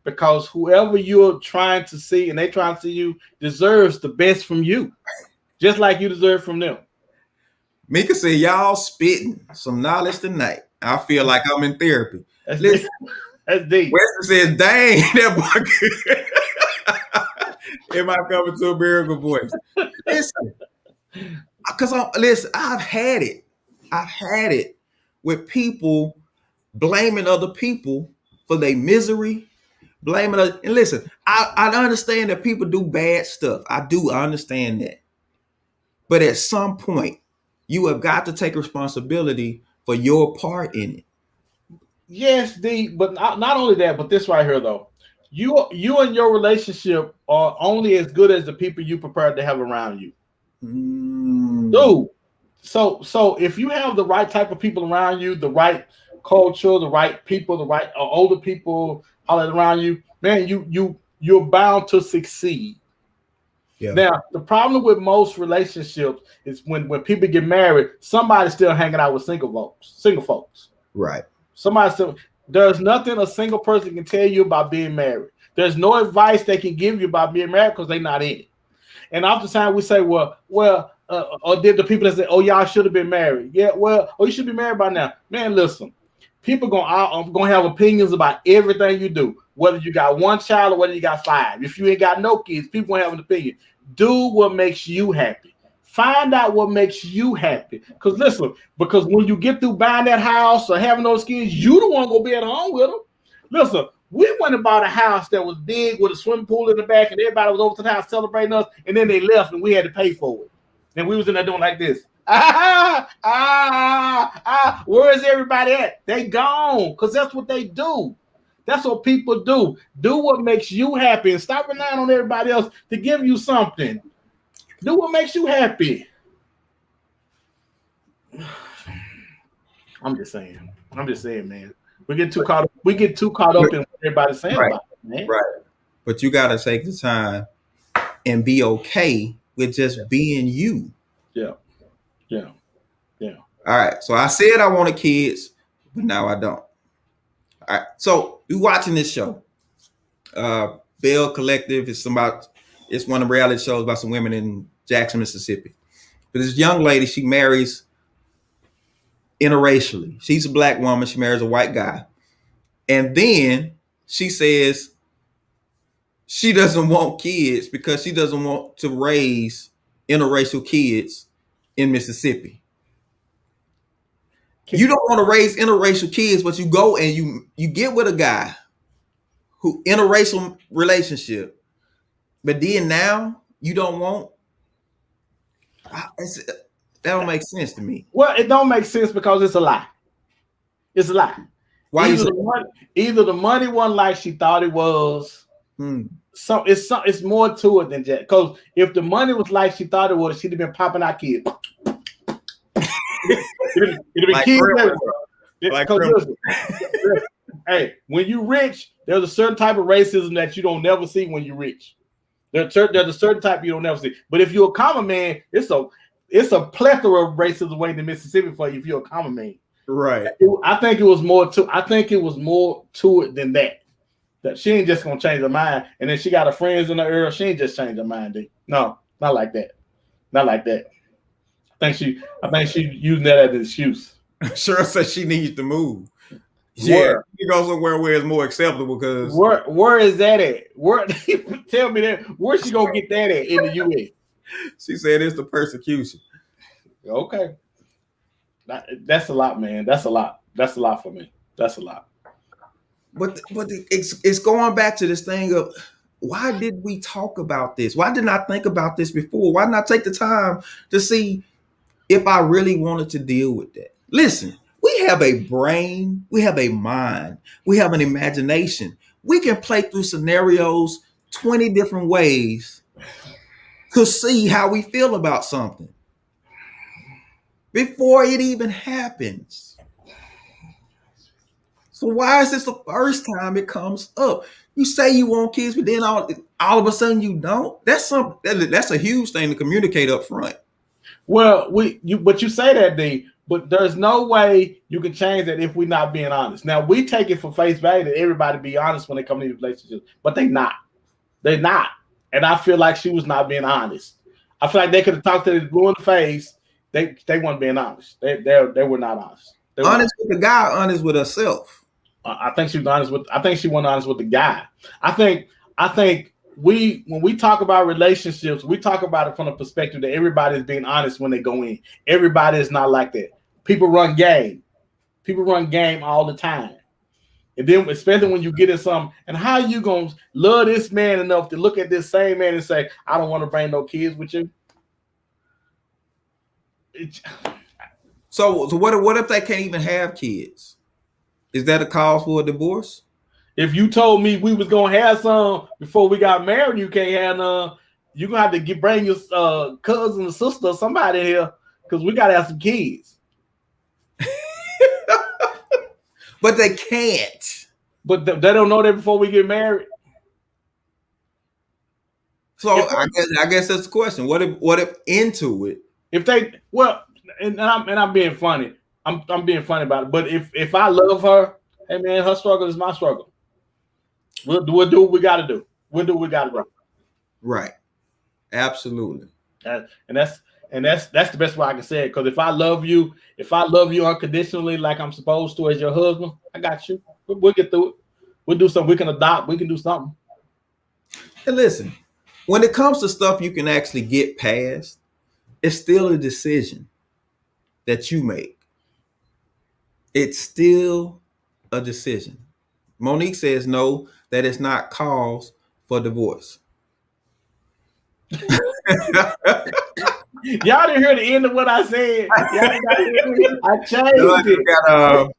because whoever you're trying to see and they trying to see you deserves the best from you, just like you deserve from them. Mika said, y'all spitting some knowledge tonight. I feel like I'm in therapy. That's deep. Weston says, dang, that boy. Am I coming to a miracle voice? Listen, because I've had it with people blaming other people for their misery, blaming us. And listen, I understand that people do bad stuff. I understand that. But at some point, You have got to take responsibility for your part in it. Yes, D, but not only that, but this right here though. You and your relationship are only as good as the people you prepared to have around you. Dude. So if you have the right type of people around you, the right culture, the right people, the right older people all that around you, man, you're bound to succeed. Yeah. Now, the problem with most relationships is when people get married, somebody's still hanging out with single folks. Right. There's nothing a single person can tell you about being married. There's no advice they can give you about being married because they're not in it. And oftentimes we say, or did the people that say, oh, y'all should have been married? Yeah, you should be married by now. Man, listen, people gonna have opinions about everything you do, whether you got one child or whether you got 5. If you ain't got no kids, people gonna have an opinion. Do what makes you happy. Find out what makes you happy. Because when you get through buying that house or having those kids, you the one gonna be at home with them. Listen, we went and bought a house that was big with a swimming pool in the back, and everybody was over to the house celebrating us, and then they left, and we had to pay for it. And we was in there doing like this. Where is everybody at? They gone, because that's what they do. That's what people do. Do what makes you happy, and stop relying on everybody else to give you something. Do what makes you happy. I'm just saying, man. We get too caught up in what everybody's saying about it, man. Right. But you got to take the time and be okay with just being you. Yeah. All right. So I said I wanted kids, but now I don't. All right. So you watching this show. Bell Collective is one of the reality shows about some women in Jackson, Mississippi. But this young lady, she marries interracially. She's a black woman. She marries a white guy. And then she says she doesn't want kids because she doesn't want to raise interracial kids in Mississippi. You don't want to raise interracial kids, but you go and you get with a guy who interracial relationship, but then now you don't want. That don't make sense to me. Well, it don't make sense because it's a lie. It's a lie. Why either the money wasn't like she thought it was. So it's more to it than that. Because if the money was like she thought it was, she'd have been popping out kids. It'd have been like kids. Hey, when you rich, there's a certain type of racism that you don't never see when you're rich. There's a certain type you don't never see. But if you're a common man, it's a plethora of racism waiting in Mississippi for you if you're a common man. Right. I think it was more to it than that. That she ain't just gonna change her mind, and then she got her friends in the area. She ain't just change her mind, dude. No, not like that. Not like that. I think she using that as an excuse. Sure said she needs to move. Yeah, you go somewhere where it's more acceptable because where is that at? Where tell me that where's she gonna get that at in the US? She said it's the persecution. Okay. That's a lot, man. That's a lot. That's a lot for me. That's a lot. But it's going back to this thing of why did we talk about this? Why didn't I think about this before? Why didn't I take the time to see if I really wanted to deal with that? Listen, we have a brain, we have a mind, we have an imagination. We can play through scenarios 20 different ways to see how we feel about something before it even happens. So why is this the first time it comes up? You say you want kids, but then all of a sudden you don't. That's a huge thing to communicate up front. Well, but you say that, D, but there's no way you can change that if we're not being honest. Now we take it for face value that everybody be honest when they come to these relationships, but they're not. They're not. And I feel like she was not being honest. I feel like they could have talked to this blue in the face. They weren't being honest. They were not honest. Honest with the guy, honest with herself. I think she was honest with. I think she wasn't honest with the guy. I think when we talk about relationships, we talk about it from the perspective that everybody is being honest when they go in. Everybody is not like that. People run game. People run game all the time. And then, especially when you get in something, and how you gonna love this man enough to look at this same man and say, "I don't want to bring no kids with you." So what if they can't even have kids? Is that a cause for a divorce? If you told me we was gonna have some before we got married, you can't have none. You're gonna have to bring your cousin or sister or somebody here because we gotta have some kids. But they can't. But they don't know that before we get married. So I guess that's the question. What if into it? If they and I'm being funny. I'm being funny about it. But if I love her, hey man, her struggle is my struggle. We'll do what we gotta do. We'll do what we gotta do. Right. Absolutely. And that's the best way I can say it. Because if I love you unconditionally, like I'm supposed to as your husband, I got you. We'll get through it. We'll do something. We can adopt. We can do something. And listen, when it comes to stuff you can actually get past, it's still a decision that you make. It's still a decision. Monique says no, that is not cause for divorce. Y'all didn't hear the end of what I said. I changed it.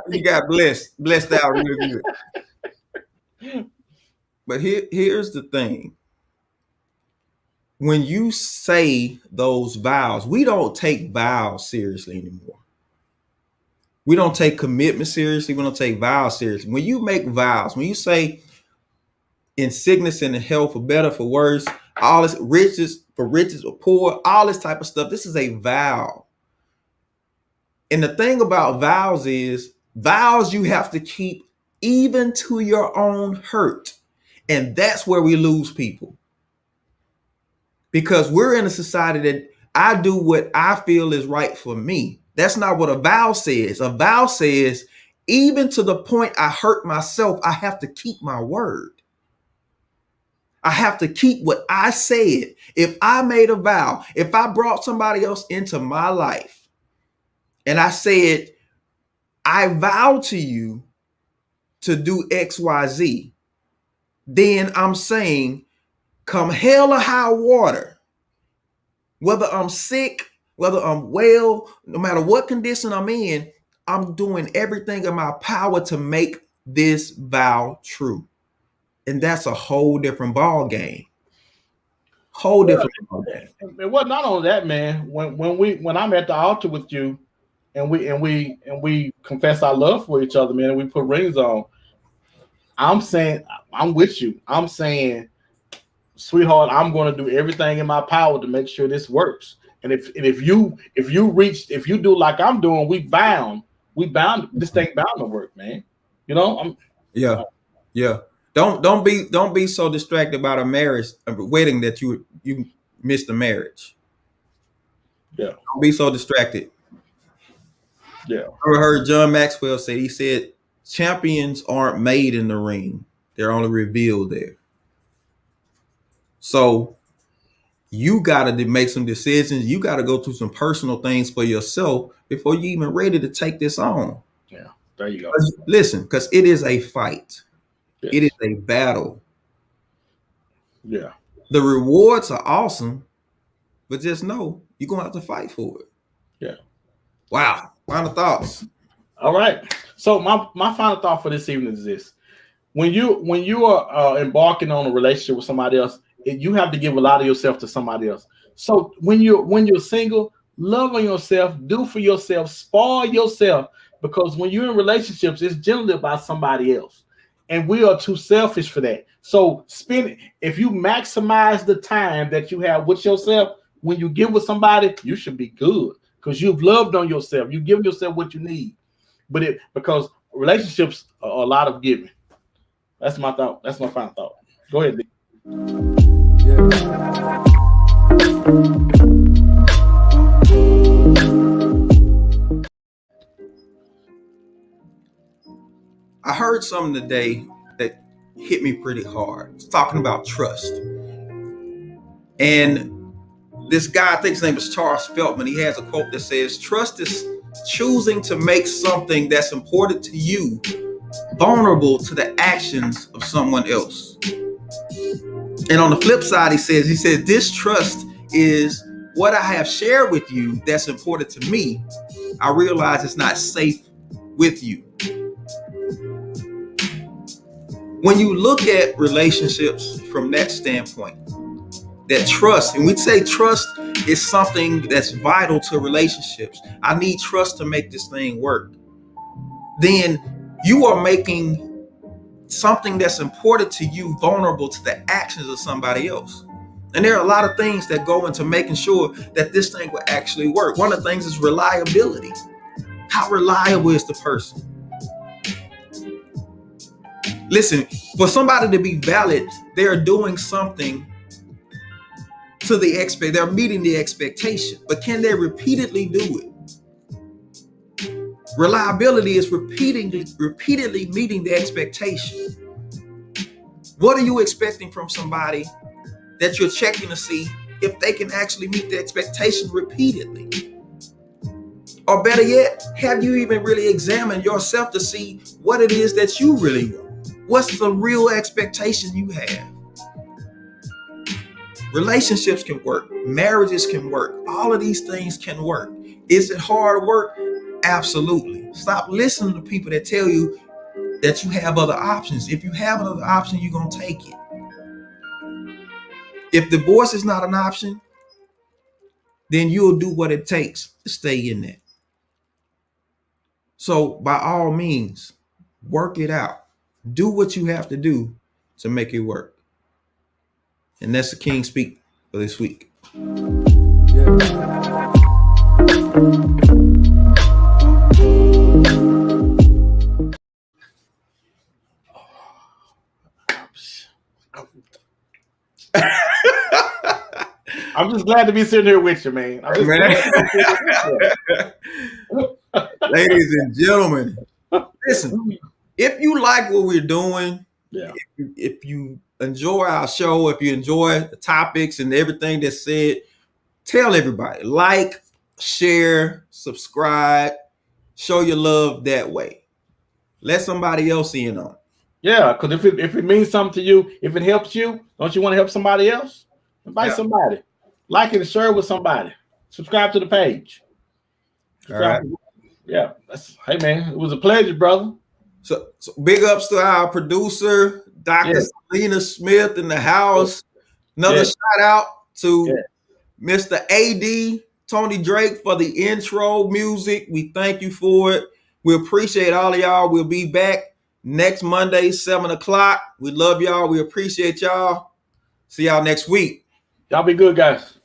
You got blessed out real good. But here's the thing. When you say those vows, we don't take vows seriously anymore. We don't take commitment seriously. We don't take vows seriously. When you make vows, when you say in sickness and in health, for better, for worse, all this riches or poor, all this type of stuff, this is a vow. And the thing about vows is vows you have to keep even to your own hurt. And that's where we lose people. Because we're in a society that I do what I feel is right for me. That's not what a vow says. A vow says, even to the point I hurt myself, I have to keep my word. I have to keep what I said. If I made a vow, if I brought somebody else into my life and I said, I vow to you to do X, Y, Z, then I'm saying, come hell or high water, whether I'm sick, whether I'm well, no matter what condition I'm in, I'm doing everything in my power to make this vow true. And that's a whole different ball game. Whole different ball game. It was not only that, man. When I'm at the altar with you and we confess our love for each other, man, and we put rings on, I'm saying, I'm with you. I'm saying, sweetheart, I'm going to do everything in my power to make sure this works. And if you do like I'm doing, we bound. This thing bound to work, man. You know, yeah. Don't be so distracted about a marriage, a wedding that you missed the marriage. Yeah. Don't be so distracted. Yeah. I heard John Maxwell say, he said, champions aren't made in the ring. They're only revealed there. So you got to make some decisions. You got to go through some personal things for yourself before you even ready to take this on. Yeah, there you go. Listen, because it is a fight. Yes. It is a battle. Yeah. The rewards are awesome, but just know you're going to have to fight for it. Yeah. Wow. Final thoughts. All right. So my final thought for this evening is this. When you are embarking on a relationship with somebody else, you have to give a lot of yourself to somebody else. So when you're single, love on yourself, do for yourself, spoil yourself, because when you're in relationships, it's generally about somebody else. And we are too selfish for that. So if you maximize the time that you have with yourself, when you get with somebody, you should be good because you've loved on yourself. You give yourself what you need. Because relationships are a lot of giving. That's my thought. That's my final thought. Go ahead, Lee. I heard something today that hit me pretty hard. It's talking about trust. And this guy, I think his name is Charles Feltman, he has a quote that says, trust is choosing to make something that's important to you vulnerable to the actions of someone else. And on the flip side, he says, distrust is what I have shared with you that's important to me I realize it's not safe with you. When you look at relationships from that standpoint, that trust, and we'd say trust is something that's vital to relationships. I need trust to make this thing work. Then you are making something that's important to you vulnerable to the actions of somebody else. And there are a lot of things that go into making sure that this thing will actually work. One of the things is reliability. How reliable is the person? Listen, for somebody to be valid, they're doing something to the expect. They're meeting the expectation, but can they repeatedly do it? Reliability is repeatedly meeting the expectation. What are you expecting from somebody that you're checking to see if they can actually meet the expectation repeatedly? Or better yet, have you even really examined yourself to see what it is that you really want? What's the real expectation you have? Relationships can work. Marriages can work. All of these things can work. Is it hard work? Absolutely. Stop listening to people that tell you that you have other options. If you have another option, you're going to take it. If divorce is not an option, then you'll do what it takes to stay in that. So by all means, work it out. Do what you have to do to make it work. And that's the King Speak for this week. I'm just glad to be sitting here with you, man. Ladies and gentlemen, listen, if you like what we're doing, if you enjoy our show, if you enjoy the topics and everything that's said, tell everybody, like, share, subscribe, show your love that way. Let somebody else in on it. Yeah, because if it means something to you, if it helps you, don't you want to help somebody else? Invite somebody. Like it and share it with somebody. Subscribe to the page. All right. Yeah. Hey, man, it was a pleasure, brother. So big ups to our producer, Dr. Selena Smith in the house. Another shout out to Mr. AD, Tony Drake, for the intro music. We thank you for it. We appreciate all of y'all. We'll be back next Monday, 7 o'clock. We love y'all. We appreciate y'all. See y'all next week. Y'all be good, guys.